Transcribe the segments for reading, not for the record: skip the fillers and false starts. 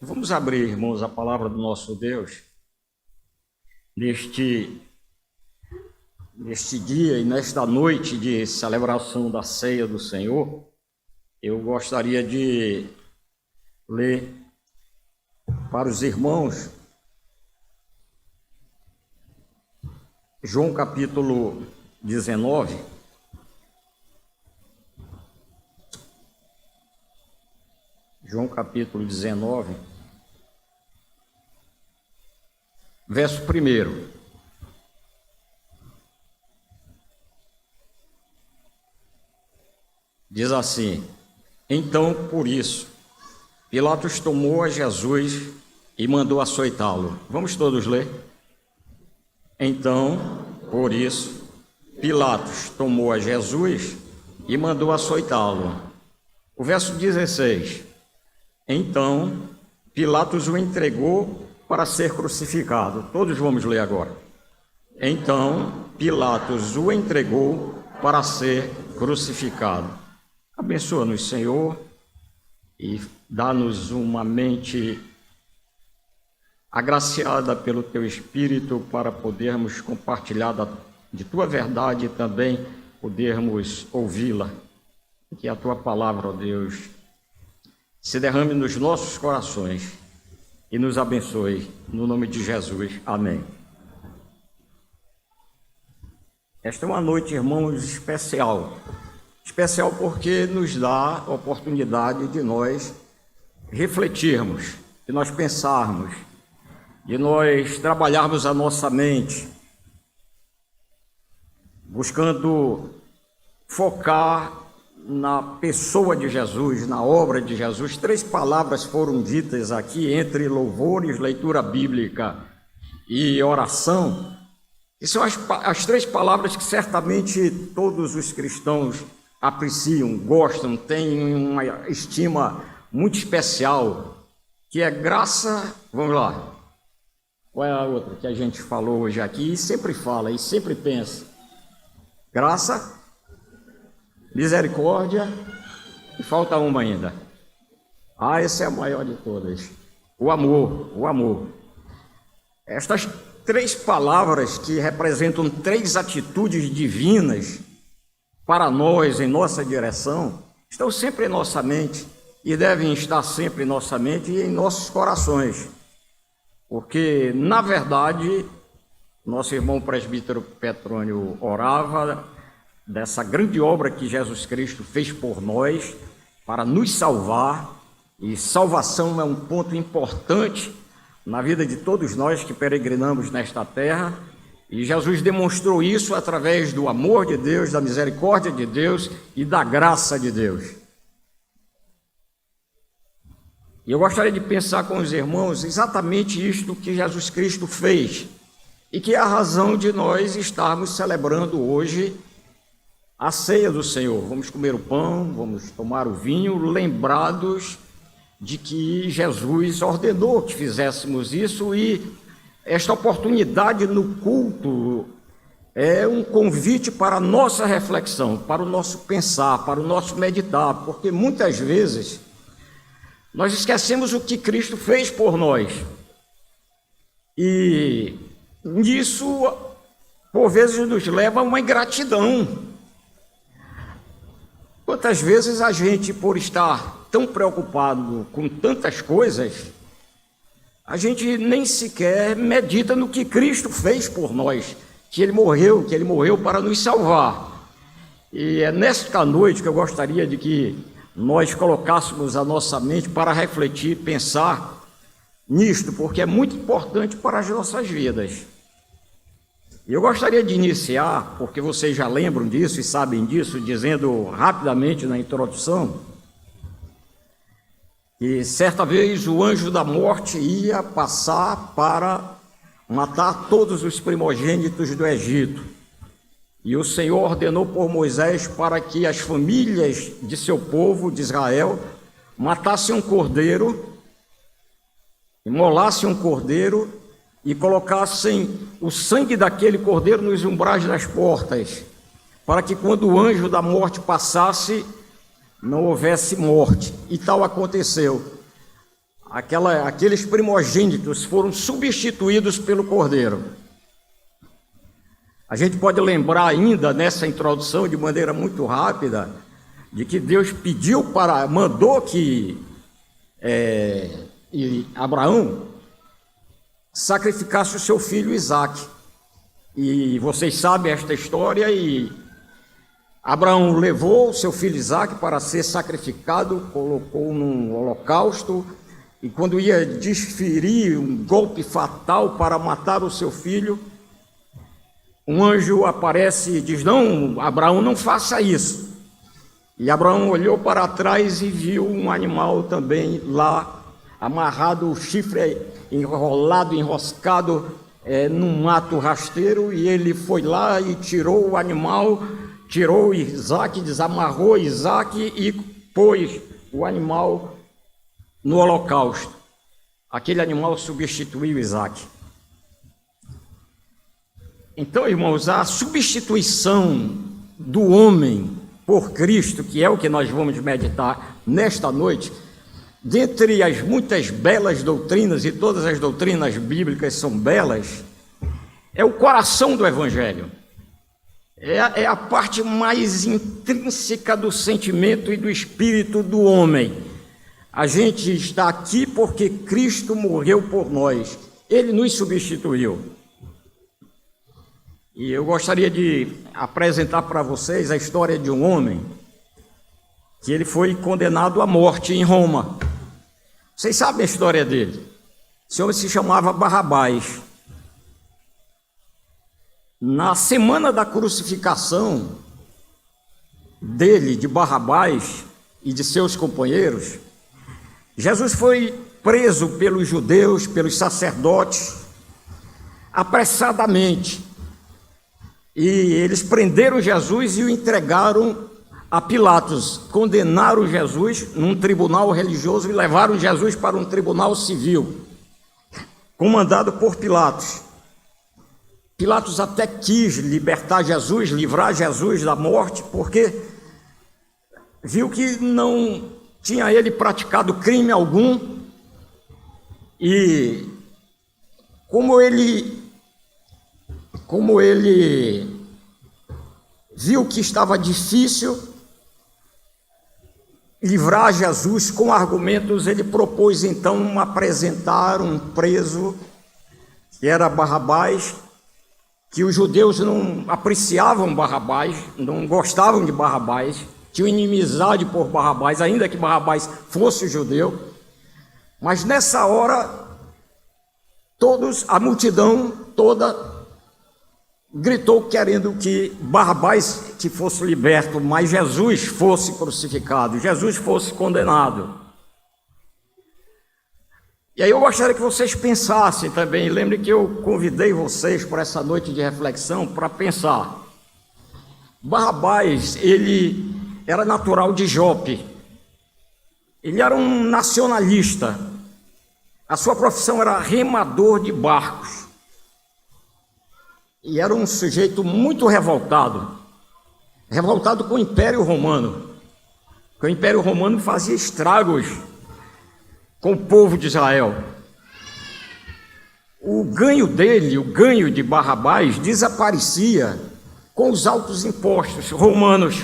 Vamos abrir, irmãos, a palavra do nosso Deus neste dia e nesta noite de celebração da ceia do Senhor. Eu gostaria de ler para os irmãos João capítulo 19. João capítulo 19, verso 1. Diz assim: Então, por isso, Pilatos tomou a Jesus e mandou açoitá-lo. Vamos todos ler? Então, por isso, Pilatos tomou a Jesus e mandou açoitá-lo. O verso 16. Então, Pilatos o entregou para ser crucificado. Todos vamos ler agora. Então, Pilatos o entregou para ser crucificado. Abençoa-nos, Senhor, e dá-nos uma mente agraciada pelo Teu Espírito para podermos compartilhar de Tua verdade e também podermos ouvi-la. Que a Tua palavra, ó Deus, se derrame nos nossos corações e nos abençoe, no nome de Jesus. Amém. Esta é uma noite, irmãos, especial. Especial porque nos dá a oportunidade de nós refletirmos, de nós pensarmos, de nós trabalharmos a nossa mente, buscando focar na pessoa de Jesus, na obra de Jesus. 3 palavras foram ditas aqui, entre louvores, leitura bíblica e oração, e são as 3 palavras que certamente todos os cristãos apreciam, gostam, têm uma estima muito especial, que é graça. Vamos lá, qual é a outra que a gente falou hoje aqui e sempre fala e sempre pensa? Graça, misericórdia, e falta uma ainda. Essa é a maior de todas. O amor. Estas 3 palavras que representam 3 atitudes divinas para nós, em nossa direção, estão sempre em nossa mente e devem estar sempre em nossa mente e em nossos corações. Porque, na verdade, nosso irmão presbítero Petrônio orava dessa grande obra que Jesus Cristo fez por nós para nos salvar, e salvação é um ponto importante na vida de todos nós que peregrinamos nesta terra, e Jesus demonstrou isso através do amor de Deus, da misericórdia de Deus e da graça de Deus. E eu gostaria de pensar com os irmãos exatamente isto que Jesus Cristo fez, e que é a razão de nós estarmos celebrando hoje a ceia do Senhor. Vamos comer o pão, vamos tomar o vinho, lembrados de que Jesus ordenou que fizéssemos isso, e esta oportunidade no culto é um convite para a nossa reflexão, para o nosso pensar, para o nosso meditar, porque muitas vezes nós esquecemos o que Cristo fez por nós, e isso por vezes nos leva a uma ingratidão. Quantas vezes a gente, por estar tão preocupado com tantas coisas, a gente nem sequer medita no que Cristo fez por nós, que Ele morreu para nos salvar. E é nesta noite que eu gostaria de que nós colocássemos a nossa mente para refletir, pensar nisto, porque é muito importante para as nossas vidas. E eu gostaria de iniciar, porque vocês já lembram disso e sabem disso, dizendo rapidamente na introdução, que certa vez o anjo da morte ia passar para matar todos os primogênitos do Egito. E o Senhor ordenou por Moisés para que as famílias de seu povo, de Israel, matassem um cordeiro, imolassem um cordeiro e colocassem o sangue daquele cordeiro nos umbrais das portas, para que quando o anjo da morte passasse, não houvesse morte. E tal aconteceu. aqueles primogênitos foram substituídos pelo cordeiro. A gente pode lembrar ainda nessa introdução, de maneira muito rápida, de que Deus mandou que Abraão sacrificasse o seu filho Isaque. E vocês sabem esta história, e Abraão levou o seu filho Isaque para ser sacrificado, colocou num holocausto, e quando ia desferir um golpe fatal para matar o seu filho, um anjo aparece e diz: não, Abraão, não faça isso. E Abraão olhou para trás e viu um animal também lá, amarrado, o chifre enrolado, enroscado num mato rasteiro, e ele foi lá e tirou o animal, tirou Isaque, desamarrou Isaque e pôs o animal no holocausto. Aquele animal substituiu Isaque. Então, irmãos, a substituição do homem por Cristo, que é o que nós vamos meditar nesta noite, dentre as muitas belas doutrinas, e todas as doutrinas bíblicas são belas, é o coração do Evangelho. É a parte mais intrínseca do sentimento e do espírito do homem. A gente está aqui porque Cristo morreu por nós. Ele nos substituiu. E eu gostaria de apresentar para vocês a história de um homem que ele foi condenado à morte em Roma. Vocês sabem a história dele. Esse homem se chamava Barrabás. Na semana da crucificação dele, de Barrabás e de seus companheiros, Jesus foi preso pelos judeus, pelos sacerdotes, apressadamente. E eles prenderam Jesus e o entregaram a Pilatos. Condenaram Jesus num tribunal religioso e levaram Jesus para um tribunal civil, comandado por Pilatos. Pilatos até quis libertar Jesus, livrar Jesus da morte, porque viu que não tinha ele praticado crime algum, e como ele viu que estava difícil livrar Jesus com argumentos, ele propôs então apresentar um preso, que era Barrabás, que os judeus não apreciavam Barrabás, não gostavam de Barrabás, tinham inimizade por Barrabás, ainda que Barrabás fosse judeu. Mas nessa hora, a multidão toda gritou querendo que Barrabás que fosse liberto, mas Jesus fosse crucificado, Jesus fosse condenado. E aí eu gostaria que vocês pensassem também, lembrem que eu convidei vocês para essa noite de reflexão para pensar. Barrabás, ele era natural de Jope, ele era um nacionalista, a sua profissão era remador de barcos, e era um sujeito muito revoltado com o Império Romano, porque o Império Romano fazia estragos com o povo de Israel. O ganho dele, o ganho de Barrabás, desaparecia com os altos impostos romanos.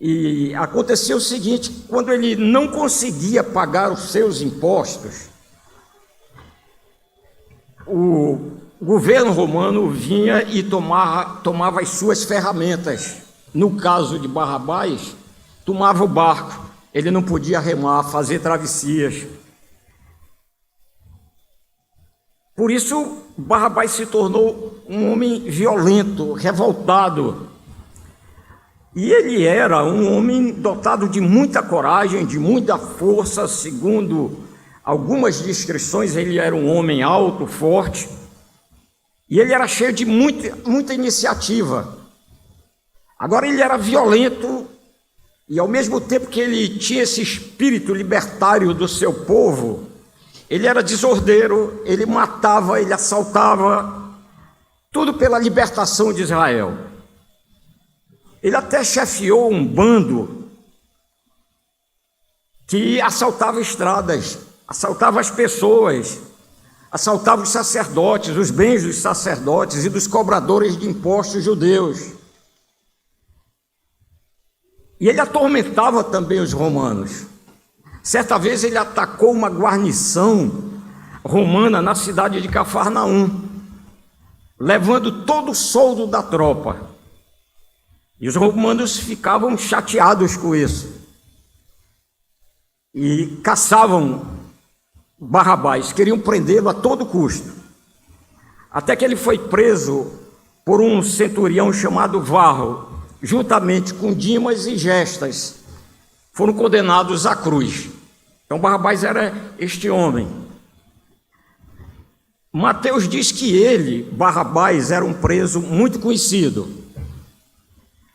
E acontecia o seguinte: quando ele não conseguia pagar os seus impostos, o governo romano vinha e tomava as suas ferramentas. No caso de Barrabás, tomava o barco. Ele não podia remar, fazer travessias. Por isso, Barrabás se tornou um homem violento, revoltado. E ele era um homem dotado de muita coragem, de muita força. Segundo algumas descrições, ele era um homem alto, forte. E ele era cheio de muita iniciativa. Agora, ele era violento. E ao mesmo tempo que ele tinha esse espírito libertário do seu povo, ele era desordeiro, ele matava, ele assaltava, tudo pela libertação de Israel. Ele até chefiou um bando que assaltava estradas, assaltava as pessoas, assaltava os sacerdotes, os bens dos sacerdotes e dos cobradores de impostos judeus. E ele atormentava também os romanos. Certa vez ele atacou uma guarnição romana na cidade de Cafarnaum, levando todo o soldo da tropa. E os romanos ficavam chateados com isso e caçavam Barrabás, queriam prendê-lo a todo custo. Até que ele foi preso por um centurião chamado Varro, juntamente com Dimas e Gestas, foram condenados à cruz. Então Barrabás era este homem. Mateus diz que ele, Barrabás, era um preso muito conhecido.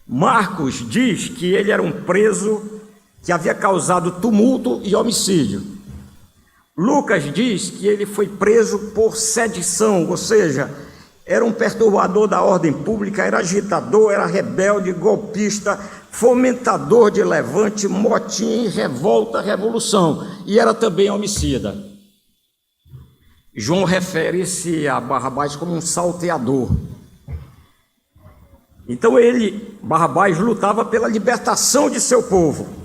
Marcos diz que ele era um preso que havia causado tumulto e homicídio. Lucas diz que ele foi preso por sedição, ou seja, era um perturbador da ordem pública, era agitador, era rebelde, golpista, fomentador de levante, motim, revolta, revolução, e era também homicida. João refere-se a Barrabás como um salteador. Então Barrabás, lutava pela libertação de seu povo.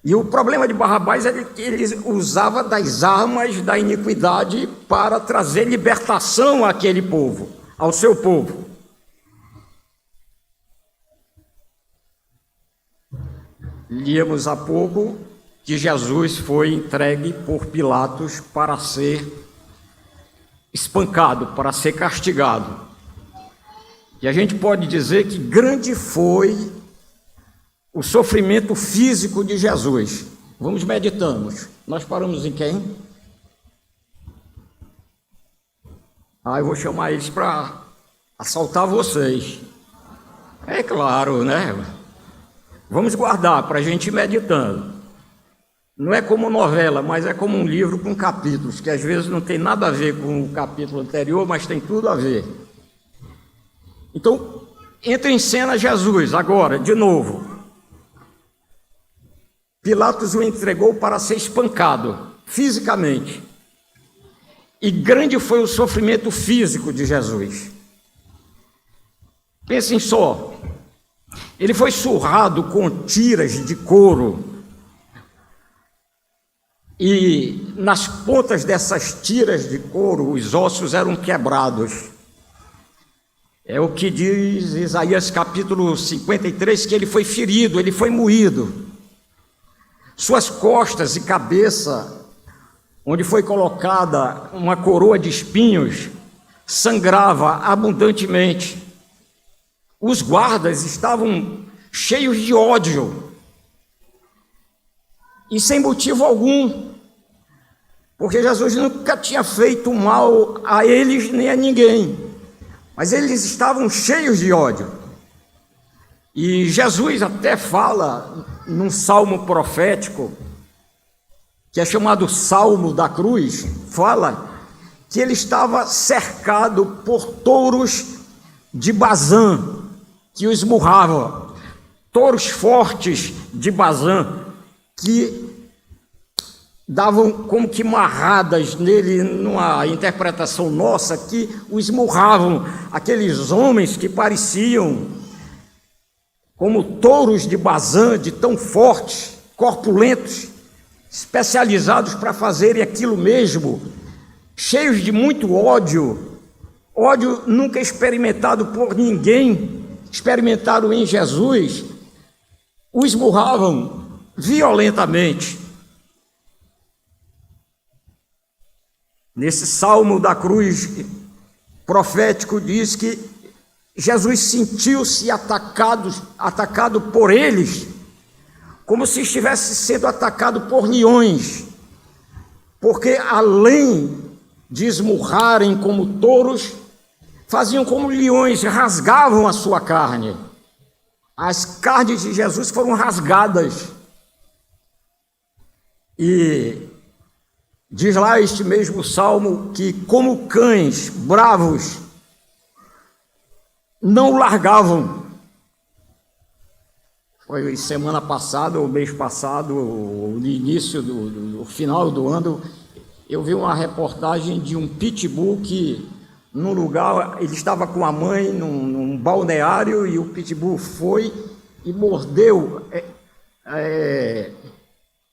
E o problema de Barrabás é que ele usava das armas da iniquidade para trazer libertação àquele povo, ao seu povo. Líamos há pouco que Jesus foi entregue por Pilatos para ser espancado, para ser castigado. E a gente pode dizer que grande foi o sofrimento físico de Jesus. Vamos meditamos. Nós paramos em quem? Eu vou chamar eles para assaltar vocês. É claro, né? Vamos guardar para a gente ir meditando. Não é como novela, mas é como um livro com capítulos, que às vezes não tem nada a ver com o capítulo anterior, mas tem tudo a ver. Então, entra em cena Jesus, agora, de novo. Pilatos o entregou para ser espancado, fisicamente. E grande foi o sofrimento físico de Jesus. Pensem só, ele foi surrado com tiras de couro. E nas pontas dessas tiras de couro, os ossos eram quebrados. É o que diz Isaías capítulo 53, que ele foi ferido, ele foi moído. Suas costas e cabeça, onde foi colocada uma coroa de espinhos, sangrava abundantemente. Os guardas estavam cheios de ódio, e sem motivo algum, porque Jesus nunca tinha feito mal a eles nem a ninguém, mas eles estavam cheios de ódio. E Jesus até fala num salmo profético, que é chamado Salmo da Cruz, fala que ele estava cercado por touros de Bazã, que o esmurravam, touros fortes de Bazã, que davam como que marradas nele, numa interpretação nossa, que o esmurravam, aqueles homens que pareciam como touros de Bazã, de tão fortes, corpulentos, especializados para fazerem aquilo mesmo, cheios de muito ódio, ódio nunca experimentado por ninguém, experimentaram em Jesus, o esmurravam violentamente. Nesse Salmo da Cruz profético diz que Jesus sentiu-se atacado por eles, como se estivesse sendo atacado por leões, porque além de esmurrarem como touros, faziam como leões, rasgavam a sua carne. As carnes de Jesus foram rasgadas. E diz lá este mesmo salmo que, como cães bravos, não o largavam. Foi semana passada, ou mês passado, ou no início do final do ano, eu vi uma reportagem de um pitbull que, num lugar, ele estava com a mãe num balneário e o pitbull foi e mordeu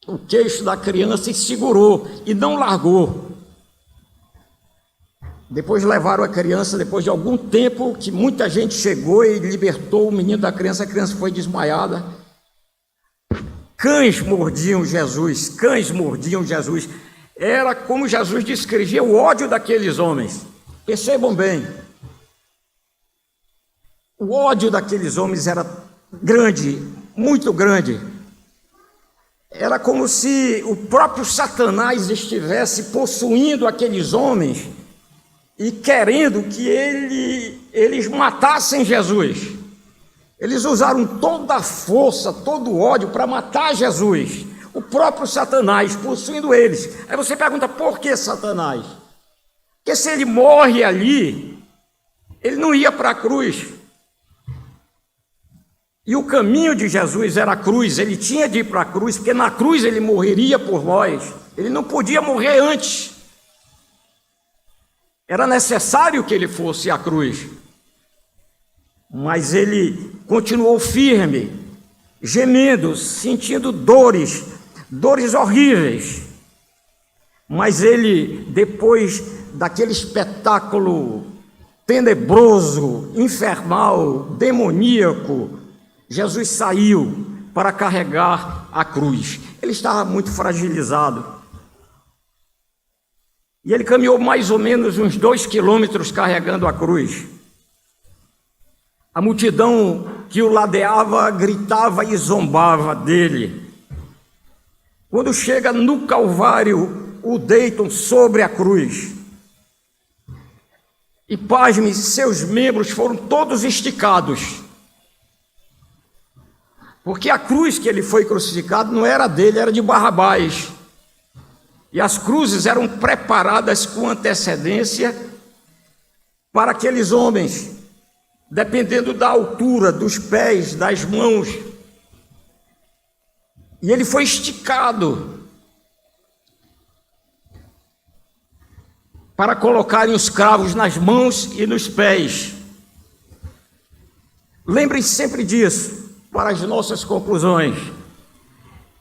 o queixo da criança e segurou e não largou. Depois levaram a criança, depois de algum tempo que muita gente chegou e libertou o menino da criança, a criança foi desmaiada. Cães mordiam Jesus, cães mordiam Jesus. Era como Jesus descrevia o ódio daqueles homens. Percebam bem, o ódio daqueles homens era grande, muito grande. Era como se o próprio Satanás estivesse possuindo aqueles homens e querendo que eles matassem Jesus. Eles usaram toda a força, todo o ódio para matar Jesus. O próprio Satanás possuindo eles. Aí você pergunta, por que Satanás? Porque se ele morre ali, ele não ia para a cruz. E o caminho de Jesus era a cruz, ele tinha de ir para a cruz, porque na cruz ele morreria por nós. Ele não podia morrer antes. Era necessário que ele fosse à cruz. Mas ele continuou firme, gemendo, sentindo dores horríveis. Mas ele, depois daquele espetáculo tenebroso, infernal, demoníaco, Jesus saiu para carregar a cruz. Ele estava muito fragilizado. E ele caminhou mais ou menos uns 2 quilômetros carregando a cruz. A multidão que o ladeava gritava e zombava dele. Quando chega no Calvário, o deitam sobre a cruz. E, pasme, seus membros foram todos esticados. Porque a cruz que ele foi crucificado não era dele, era de Barrabás. E as cruzes eram preparadas com antecedência para aqueles homens, dependendo da altura dos pés, das mãos. E ele foi esticado para colocarem os cravos nas mãos e nos pés. Lembrem-se sempre disso, para as nossas conclusões.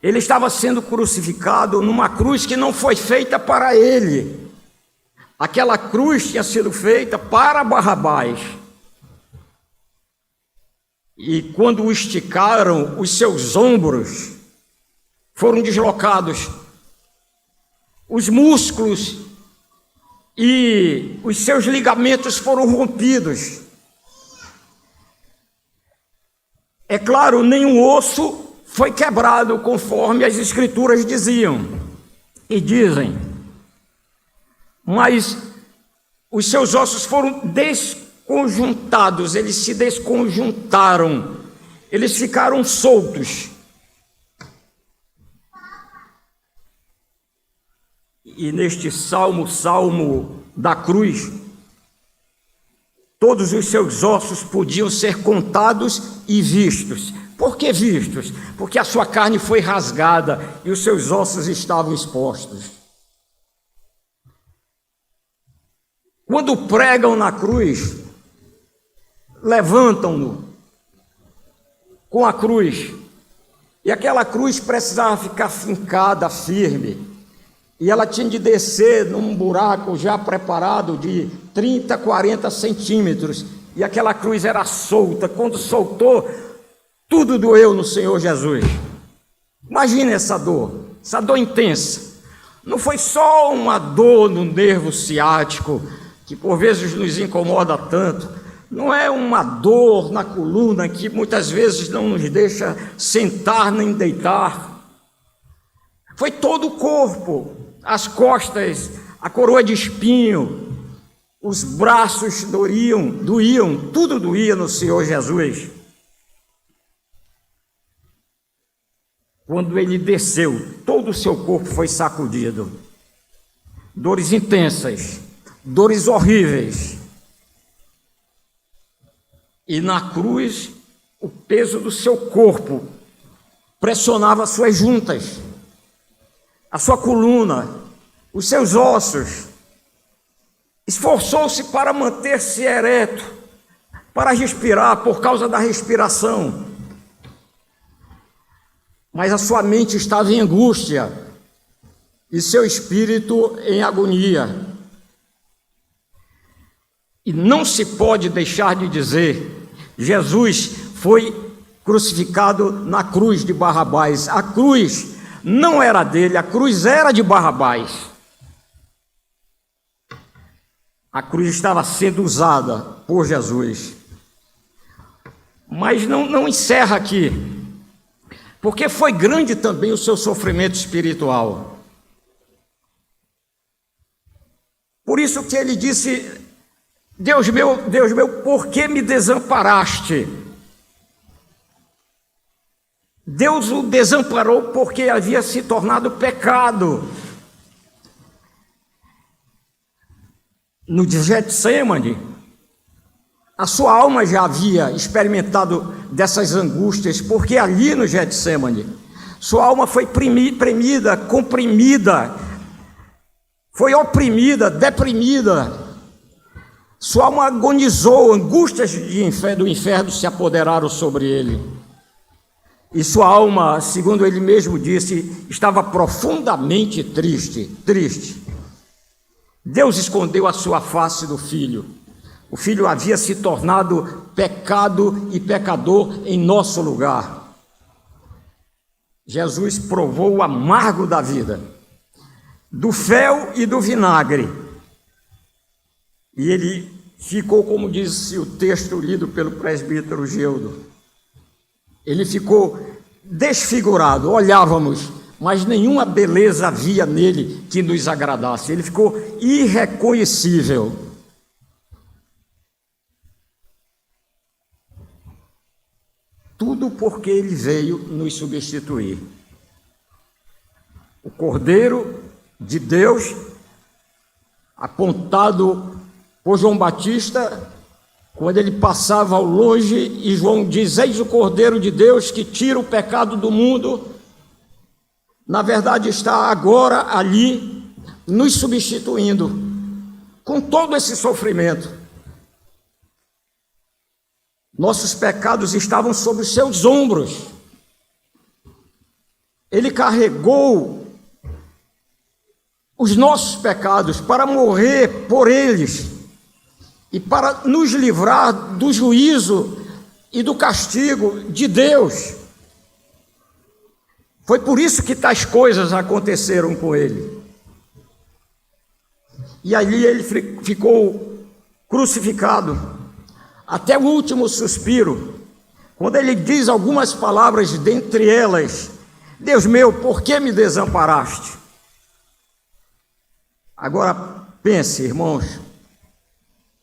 Ele estava sendo crucificado numa cruz que não foi feita para ele. Aquela cruz tinha sido feita para Barrabás. E quando o esticaram, os seus ombros foram deslocados. Os músculos e os seus ligamentos foram rompidos. É claro, nenhum osso foi quebrado, conforme as Escrituras diziam e dizem, mas os seus ossos foram desconjuntados, eles se desconjuntaram, eles ficaram soltos. E neste salmo da cruz, todos os seus ossos podiam ser contados e vistos. Por que vistos? Porque a sua carne foi rasgada e os seus ossos estavam expostos. Quando pregam na cruz, levantam-no com a cruz, e aquela cruz precisava ficar fincada, firme, e ela tinha de descer num buraco já preparado de 30, 40 centímetros, e aquela cruz era solta. Quando soltou, tudo doeu no Senhor Jesus. Imagine essa dor intensa. Não foi só uma dor no nervo ciático, que por vezes nos incomoda tanto. Não é uma dor na coluna que muitas vezes não nos deixa sentar nem deitar. Foi todo o corpo, as costas, a coroa de espinho, os braços doíam, tudo doía no Senhor Jesus. Quando ele desceu, todo o seu corpo foi sacudido. Dores intensas, dores horríveis. E na cruz, o peso do seu corpo pressionava as suas juntas, a sua coluna, os seus ossos. Esforçou-se para manter-se ereto, para respirar, por causa da respiração. Mas a sua mente estava em angústia e seu espírito em agonia. E não se pode deixar de dizer: Jesus foi crucificado na cruz de Barrabás. A cruz não era dele, a cruz era de Barrabás. A cruz estava sendo usada por Jesus. Mas não encerra aqui, porque foi grande também o seu sofrimento espiritual. Por isso que ele disse: Deus meu, por que me desamparaste? Deus o desamparou porque havia se tornado pecado. No Getsemane, a sua alma já havia experimentado dessas angústias, porque ali no Getsemane, sua alma foi premida, comprimida, foi oprimida, deprimida. Sua alma agonizou, angústias do inferno se apoderaram sobre ele. E sua alma, segundo ele mesmo disse, estava profundamente triste. Deus escondeu a sua face do Filho. O Filho havia se tornado pecado e pecador em nosso lugar. Jesus provou o amargo da vida, do fel e do vinagre. E ele ficou, como disse o texto lido pelo presbítero Geudo, ele ficou desfigurado. Olhávamos, mas nenhuma beleza havia nele que nos agradasse. Ele ficou irreconhecível. Tudo porque ele veio nos substituir. O Cordeiro de Deus, apontado por João Batista, quando ele passava ao longe, e João diz: eis o Cordeiro de Deus que tira o pecado do mundo. Na verdade está agora ali, nos substituindo, com todo esse sofrimento. Nossos pecados estavam sobre os seus ombros. Ele carregou os nossos pecados para morrer por eles e para nos livrar do juízo e do castigo de Deus. Foi por isso que tais coisas aconteceram com ele. E ali ele ficou crucificado até o último suspiro, quando ele diz algumas palavras, dentre elas: Deus meu, por que me desamparaste? Agora pense, irmãos,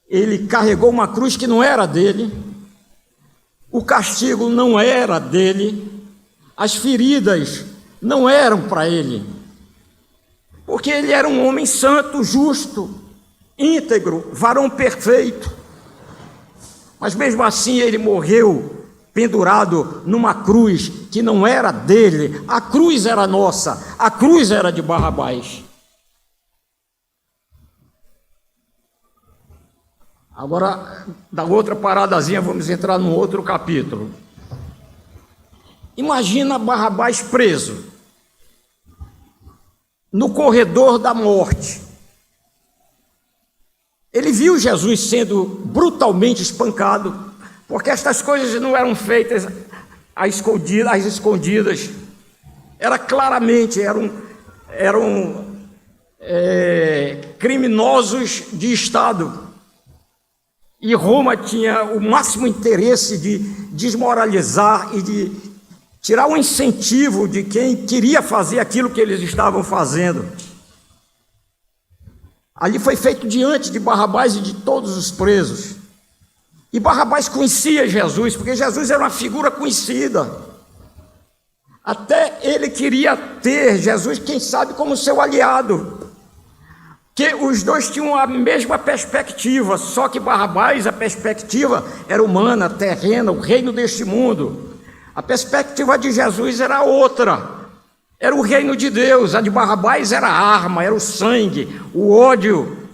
ele carregou uma cruz que não era dele, o castigo não era dele, as feridas não eram para ele, porque ele era um homem santo, justo, íntegro, varão perfeito. Mas mesmo assim ele morreu pendurado numa cruz que não era dele. A cruz era nossa, a cruz era de Barrabás. Agora, da outra paradazinha, vamos entrar num outro capítulo. Imagina Barrabás preso no corredor da morte. Ele viu Jesus sendo brutalmente espancado, porque estas coisas não eram feitas às escondidas. Era claramente, eram criminosos de Estado. E Roma tinha o máximo interesse de desmoralizar e de tirar o incentivo de quem queria fazer aquilo que eles estavam fazendo. Ali foi feito diante de Barrabás e de todos os presos. E Barrabás conhecia Jesus, porque Jesus era uma figura conhecida. Até ele queria ter Jesus, quem sabe, como seu aliado. Que os dois tinham a mesma perspectiva, só que Barrabás, a perspectiva era humana, terrena, o reino deste mundo. A perspectiva de Jesus era outra. Era o reino de Deus. A de Barrabás era a arma, era o sangue, o ódio.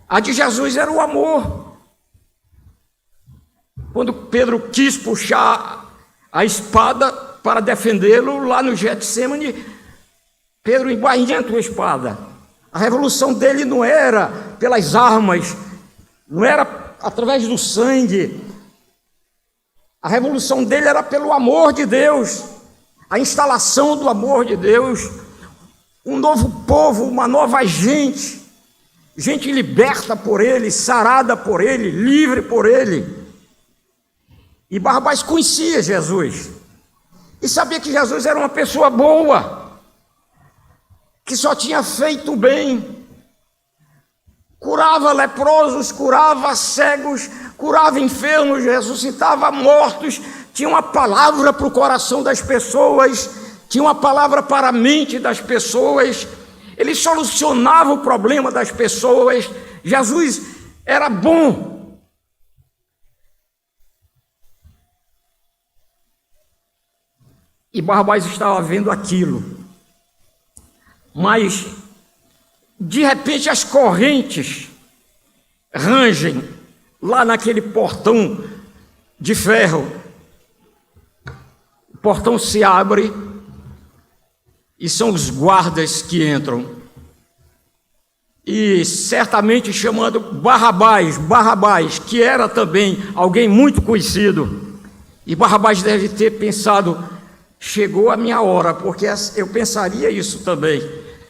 A de Jesus era o amor. Quando Pedro quis puxar a espada para defendê-lo, lá no Getsemane, Pedro embainha a tua espada. A revolução dele não era pelas armas, não era através do sangue. A revolução dele era pelo amor de Deus, a instalação do amor de Deus, um novo povo, uma nova gente, gente liberta por ele, sarada por ele, livre por ele. E Barrabás conhecia Jesus e sabia que Jesus era uma pessoa boa, que só tinha feito bem, curava leprosos, curava cegos, curava enfermos, ressuscitava mortos, tinha uma palavra para o coração das pessoas, tinha uma palavra para a mente das pessoas, ele solucionava o problema das pessoas. Jesus era bom. E Barrabás estava vendo aquilo, mas de repente as correntes rangem lá naquele portão de ferro. O portão se abre e são os guardas que entram. E certamente chamando Barrabás, que era também alguém muito conhecido. E Barrabás deve ter pensado: chegou a minha hora, porque eu pensaria isso também.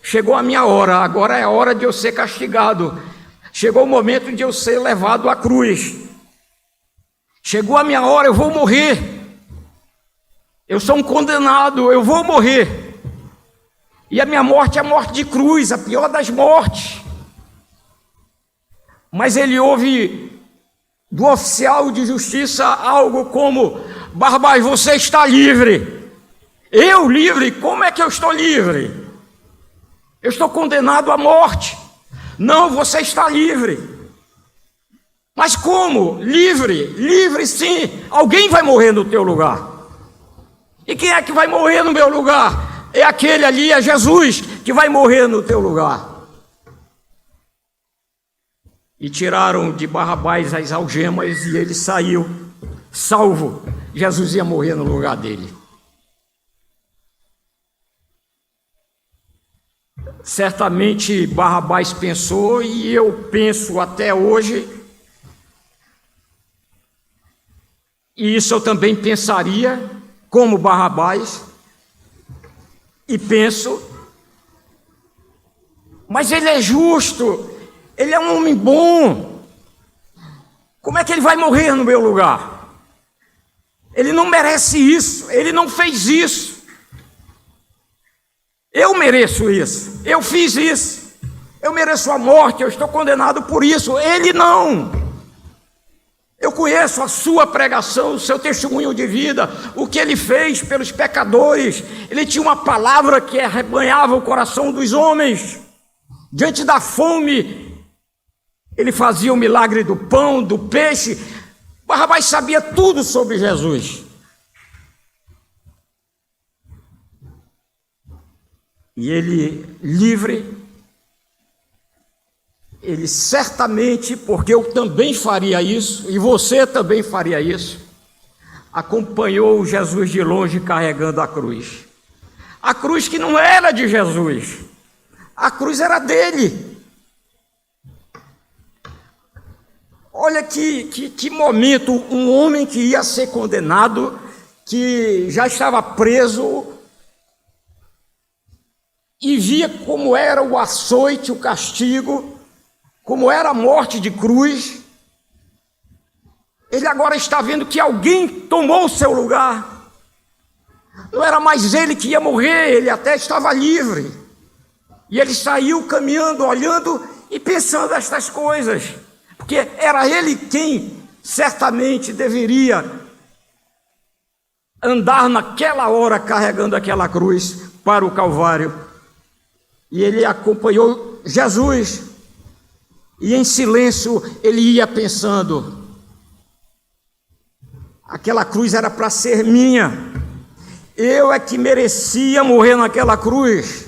Chegou a minha hora, agora é a hora de eu ser castigado. Chegou o momento de eu ser levado à cruz. Chegou a minha hora, eu vou morrer. Eu sou um condenado, eu vou morrer. E a minha morte é a morte de cruz, a pior das mortes. Mas ele ouve do oficial de justiça algo como: Barrabás, você está livre. Eu livre? Como é que eu estou livre? Eu estou condenado à morte. Não, você está livre. Mas como? Livre? Livre sim. Alguém vai morrer no teu lugar. E quem é que vai morrer no meu lugar? É aquele ali, é Jesus, que vai morrer no teu lugar. E tiraram de Barrabás as algemas e ele saiu salvo. Jesus ia morrer no lugar dele. Certamente Barrabás pensou, e eu penso até hoje, e isso eu também pensaria como Barrabás, e penso, mas ele é justo, ele é um homem bom, como é que ele vai morrer no meu lugar? Ele não merece isso, ele não fez isso. Eu mereço isso, eu fiz isso, eu mereço a morte, eu estou condenado por isso. Ele não. Eu conheço a sua pregação, o seu testemunho de vida, o que ele fez pelos pecadores. Ele tinha uma palavra que arrebanhava o coração dos homens. Diante da fome, ele fazia o milagre do pão, do peixe. Barrabás sabia tudo sobre Jesus. E ele, livre, ele certamente, porque eu também faria isso, e você também faria isso, acompanhou Jesus de longe carregando a cruz. A cruz que não era de Jesus, a cruz era dele. Olha que momento, um homem que ia ser condenado, que já estava preso, e via como era o açoite, o castigo, como era a morte de cruz. Ele agora está vendo que alguém tomou o seu lugar. Não era mais ele que ia morrer, ele até estava livre. E ele saiu caminhando, olhando e pensando estas coisas, porque era ele quem certamente deveria andar naquela hora carregando aquela cruz para o Calvário. E ele acompanhou Jesus, e em silêncio ele ia pensando: aquela cruz era para ser minha, eu é que merecia morrer naquela cruz,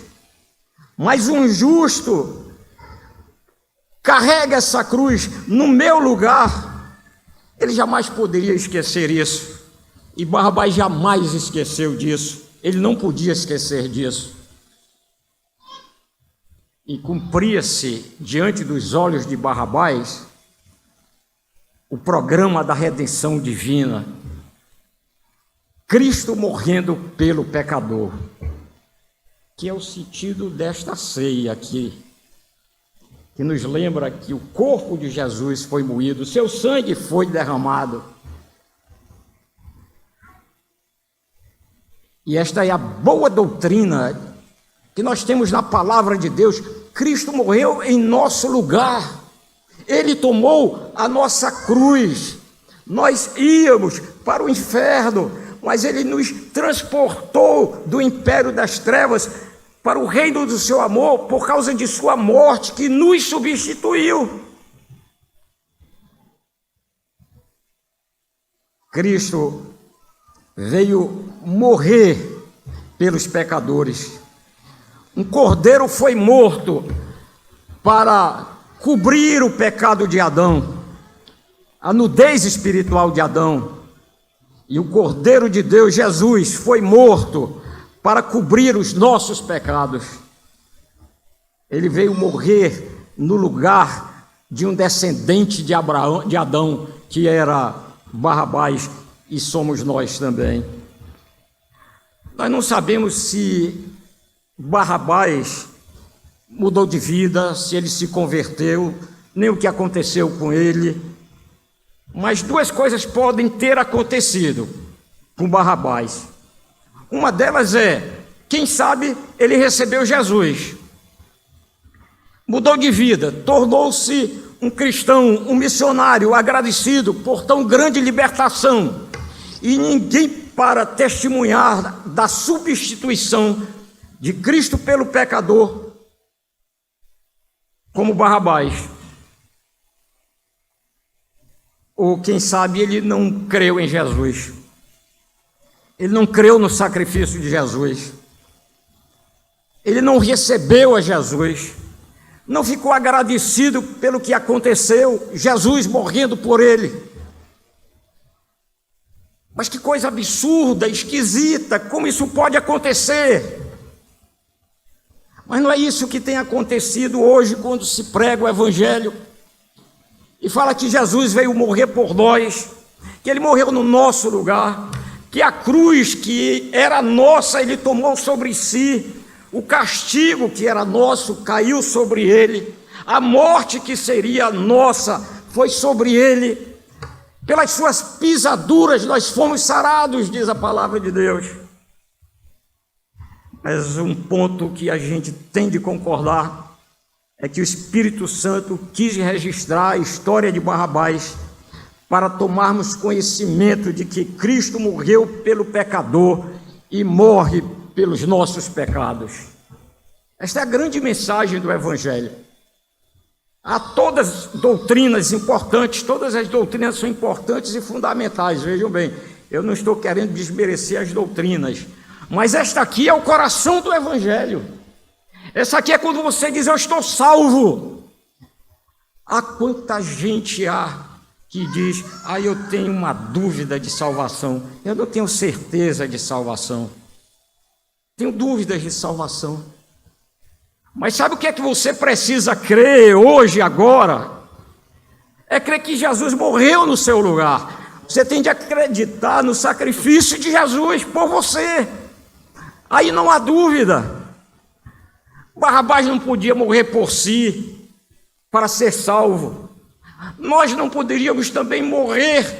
mas um justo carrega essa cruz no meu lugar. Ele jamais poderia esquecer isso, e Barrabás jamais esqueceu disso. Ele não podia esquecer disso. E cumpria-se diante dos olhos de Barrabás o programa da redenção divina, Cristo morrendo pelo pecador, que é o sentido desta ceia aqui, que nos lembra que o corpo de Jesus foi moído, seu sangue foi derramado. E esta é a boa doutrina que nós temos na palavra de Deus. Cristo morreu em nosso lugar, Ele tomou a nossa cruz. Nós íamos para o inferno, mas Ele nos transportou do império das trevas para o reino do seu amor, por causa de sua morte, que nos substituiu. Cristo veio morrer pelos pecadores. Um cordeiro foi morto para cobrir o pecado de Adão, a nudez espiritual de Adão. E o Cordeiro de Deus, Jesus, foi morto para cobrir os nossos pecados. Ele veio morrer no lugar de um descendente de Adão, que era Barrabás, e somos nós também. Nós não sabemos se Barrabás mudou de vida, se ele se converteu, nem o que aconteceu com ele. Mas duas coisas podem ter acontecido com Barrabás. Uma delas é, quem sabe ele recebeu Jesus, mudou de vida, tornou-se um cristão, um missionário agradecido por tão grande libertação, e ninguém para testemunhar da substituição de Cristo pelo pecador como Barrabás. Ou quem sabe ele não creu em Jesus, ele não creu no sacrifício de Jesus, ele não recebeu a Jesus, não ficou agradecido pelo que aconteceu, Jesus morrendo por ele. Mas que coisa absurda, esquisita, como isso pode acontecer? Mas não é isso que tem acontecido hoje quando se prega o Evangelho e fala que Jesus veio morrer por nós, que Ele morreu no nosso lugar, que a cruz que era nossa Ele tomou sobre si, o castigo que era nosso caiu sobre Ele, a morte que seria nossa foi sobre Ele, pelas suas pisaduras nós fomos sarados, diz a palavra de Deus. Mas um ponto que a gente tem de concordar é que o Espírito Santo quis registrar a história de Barrabás para tomarmos conhecimento de que Cristo morreu pelo pecador e morre pelos nossos pecados. Esta é a grande mensagem do Evangelho. Há todas doutrinas importantes, todas as doutrinas são importantes e fundamentais, vejam bem, eu não estou querendo desmerecer as doutrinas, mas esta aqui é o coração do Evangelho. Essa aqui é quando você diz, eu estou salvo. Há quanta gente que diz, eu tenho uma dúvida de salvação, eu não tenho certeza de salvação, tenho dúvidas de salvação. Mas sabe o que é que você precisa crer hoje, agora? É crer que Jesus morreu no seu lugar. Você tem de acreditar no sacrifício de Jesus por você. Aí não há dúvida. Barrabás não podia morrer por si, para ser salvo. Nós não poderíamos também morrer,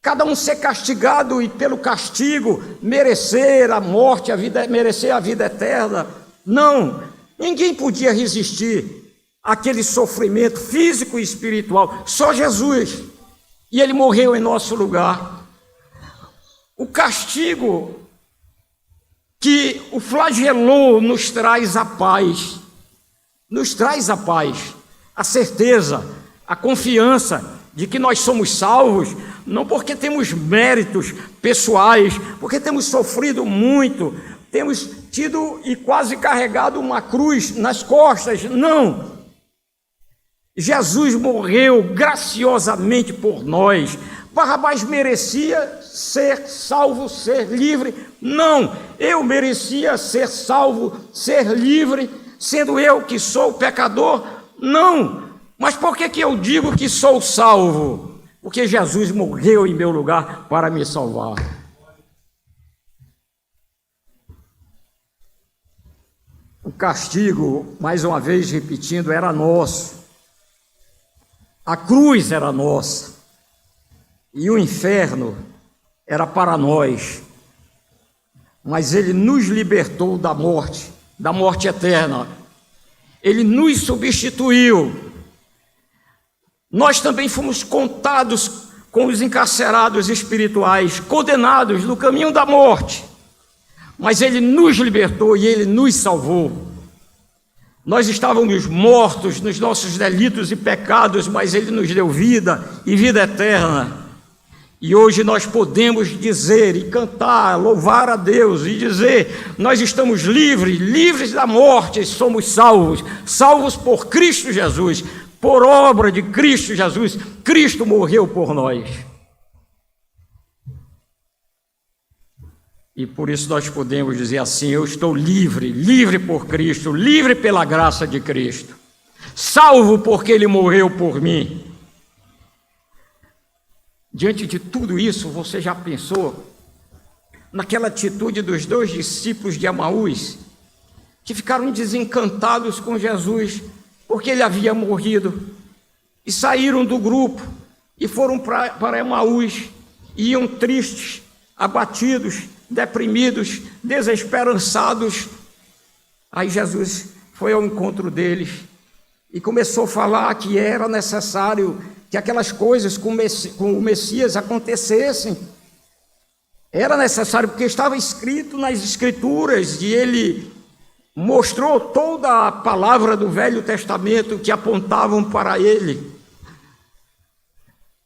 cada um ser castigado e pelo castigo merecer a morte, merecer a vida eterna. Não, ninguém podia resistir àquele sofrimento físico e espiritual, só Jesus, e Ele morreu em nosso lugar. O castigo que o flagelou nos traz a paz, a certeza, a confiança de que nós somos salvos, não porque temos méritos pessoais, porque temos sofrido muito, temos tido e quase carregado uma cruz nas costas, não. Jesus morreu graciosamente por nós. Barrabás merecia ser salvo, ser livre? Não, eu merecia ser salvo, ser livre, sendo eu que sou pecador? Não. Mas por que eu digo que sou salvo? Porque Jesus morreu em meu lugar para me salvar. O castigo, mais uma vez repetindo, era nosso. A cruz era nossa. E o inferno era para nós. Mas ele nos libertou da morte eterna. Ele nos substituiu. Nós também fomos contados com os encarcerados espirituais, condenados no caminho da morte. Mas ele nos libertou e ele nos salvou. Nós estávamos mortos nos nossos delitos e pecados, mas ele nos deu vida e vida eterna. E hoje nós podemos dizer e cantar, louvar a Deus e dizer: nós estamos livres da morte, somos salvos por Cristo Jesus, por obra de Cristo Jesus. Cristo morreu por nós. E por isso nós podemos dizer assim: eu estou livre por Cristo, livre pela graça de Cristo, salvo porque Ele morreu por mim. Diante de tudo isso, você já pensou naquela atitude dos 2 discípulos de Emaús, que ficaram desencantados com Jesus, porque Ele havia morrido, e saíram do grupo, e foram para Emaús, e iam tristes, abatidos, deprimidos, desesperançados. Aí Jesus foi ao encontro deles, e começou a falar que era necessário que aquelas coisas com o Messias acontecessem. Era necessário, porque estava escrito nas Escrituras, e ele mostrou toda a palavra do Velho Testamento que apontavam para ele.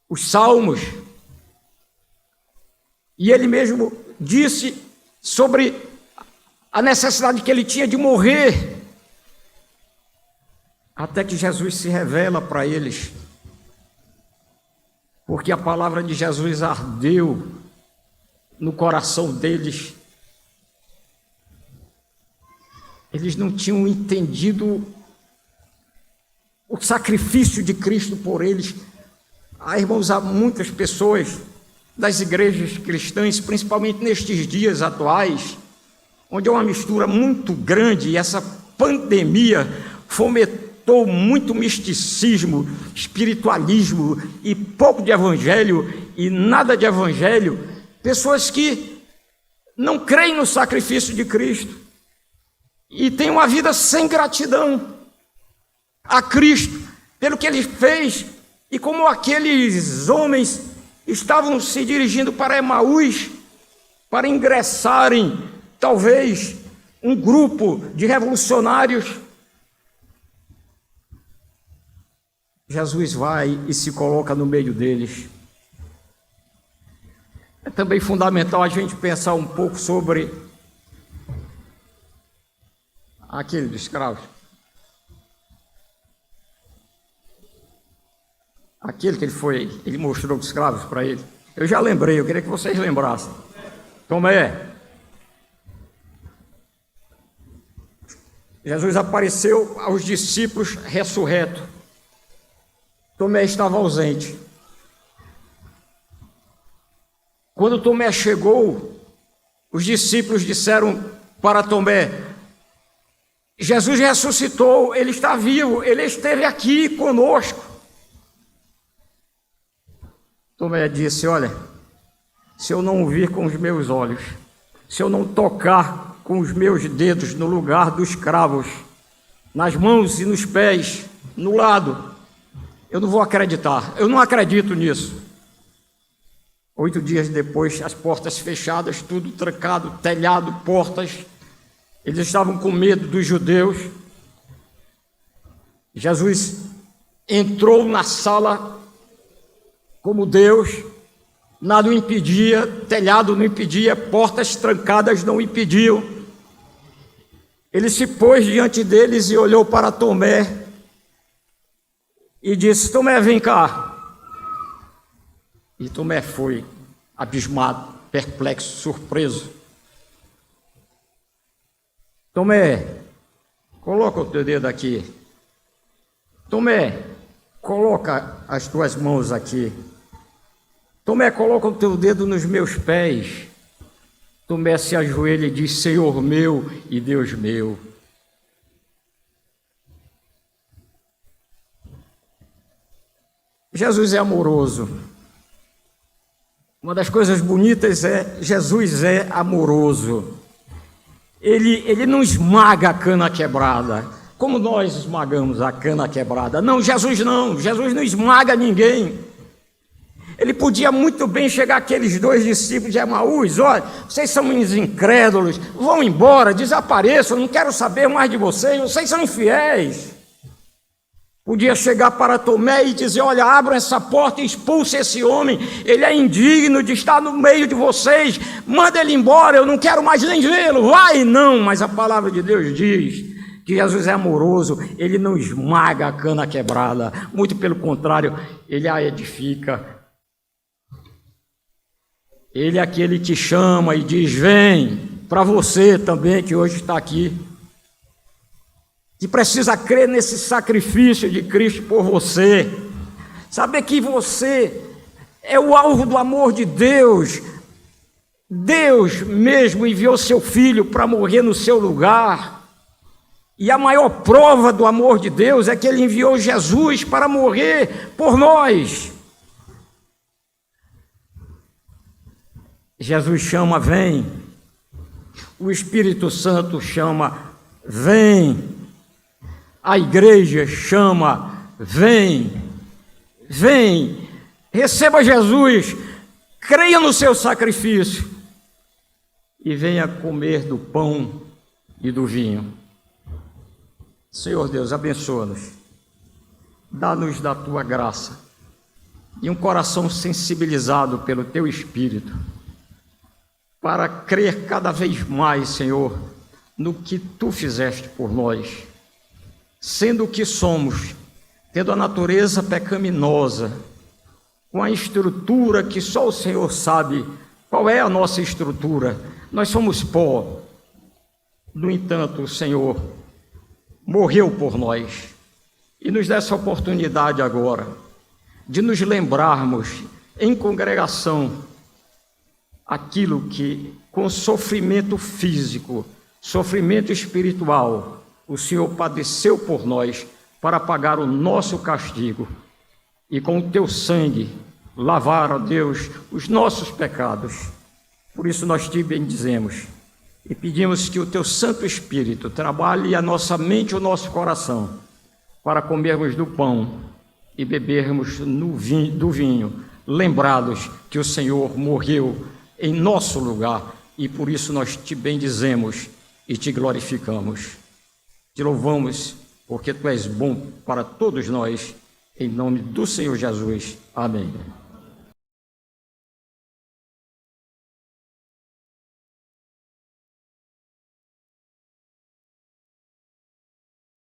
Os Salmos. E ele mesmo disse sobre a necessidade que ele tinha de morrer, até que Jesus se revela para eles. Porque a palavra de Jesus ardeu no coração deles. Eles não tinham entendido o sacrifício de Cristo por eles. Irmãos, há muitas pessoas das igrejas cristãs, principalmente nestes dias atuais, onde há uma mistura muito grande, e essa pandemia fomentou muito misticismo, espiritualismo e pouco de evangelho e nada de evangelho. Pessoas que não creem no sacrifício de Cristo e têm uma vida sem gratidão a Cristo pelo que Ele fez. E como aqueles homens estavam se dirigindo para Emaús para ingressarem, talvez, um grupo de revolucionários, Jesus vai e se coloca no meio deles. É também fundamental a gente pensar um pouco sobre aquele dos escravos. Aquele que ele mostrou os escravos para ele. Eu já lembrei, eu queria que vocês lembrassem. Tomé. Jesus apareceu aos discípulos ressurreto. Tomé estava ausente. Quando Tomé chegou, os discípulos disseram para Tomé: Jesus ressuscitou, Ele está vivo, Ele esteve aqui conosco. Tomé disse: olha, se eu não o vir com os meus olhos, se eu não tocar com os meus dedos no lugar dos cravos, nas mãos e nos pés, no lado, eu não vou acreditar, eu não acredito nisso. 8 dias depois, as portas fechadas, tudo trancado, telhado, portas. Eles estavam com medo dos judeus. Jesus entrou na sala como Deus, nada o impedia, telhado não impedia, portas trancadas não impediam. Ele se pôs diante deles e olhou para Tomé e disse: Tomé, vem cá. E Tomé foi abismado, perplexo, surpreso. Tomé, coloca o teu dedo aqui. Tomé, coloca as tuas mãos aqui. Tomé, coloca o teu dedo nos meus pés. Tomé se ajoelha e diz: Senhor meu e Deus meu. Jesus é amoroso. Uma das coisas bonitas é Jesus é amoroso. Ele não esmaga a cana quebrada, como nós esmagamos a cana quebrada. Não, Jesus não esmaga ninguém. Ele podia muito bem chegar aqueles dois discípulos de Emaús: olha, vocês são uns incrédulos, vão embora, desapareçam, não quero saber mais de vocês são infiéis. Podia chegar para Tomé e dizer: olha, abram essa porta e expulsem esse homem, ele é indigno de estar no meio de vocês, manda ele embora, eu não quero mais nem vê-lo, vai. Não, mas a palavra de Deus diz que Jesus é amoroso, ele não esmaga a cana quebrada, muito pelo contrário, ele a edifica. Ele é aquele que chama e diz: vem, para você também que hoje está aqui, que precisa crer nesse sacrifício de Cristo por você, saber que você é o alvo do amor de Deus. Deus mesmo enviou seu Filho para morrer no seu lugar, e a maior prova do amor de Deus é que Ele enviou Jesus para morrer por nós. Jesus chama: vem. O Espírito Santo chama: vem. A igreja chama: vem, vem, receba Jesus, creia no seu sacrifício e venha comer do pão e do vinho. Senhor Deus, abençoa-nos, dá-nos da tua graça e um coração sensibilizado pelo teu Espírito para crer cada vez mais, Senhor, no que tu fizeste por nós. Sendo o que somos, tendo a natureza pecaminosa, com a estrutura que só o Senhor sabe qual é a nossa estrutura, nós somos pó. No entanto, o Senhor morreu por nós e nos dá essa oportunidade agora de nos lembrarmos em congregação aquilo que, com sofrimento físico, sofrimento espiritual, o Senhor padeceu por nós para pagar o nosso castigo e com o teu sangue lavar, ó Deus, os nossos pecados. Por isso nós te bendizemos e pedimos que o teu Santo Espírito trabalhe a nossa mente e o nosso coração para comermos do pão e bebermos do vinho, lembrados que o Senhor morreu em nosso lugar, e por isso nós te bendizemos e te glorificamos. Te louvamos, porque tu és bom para todos nós, em nome do Senhor Jesus. Amém.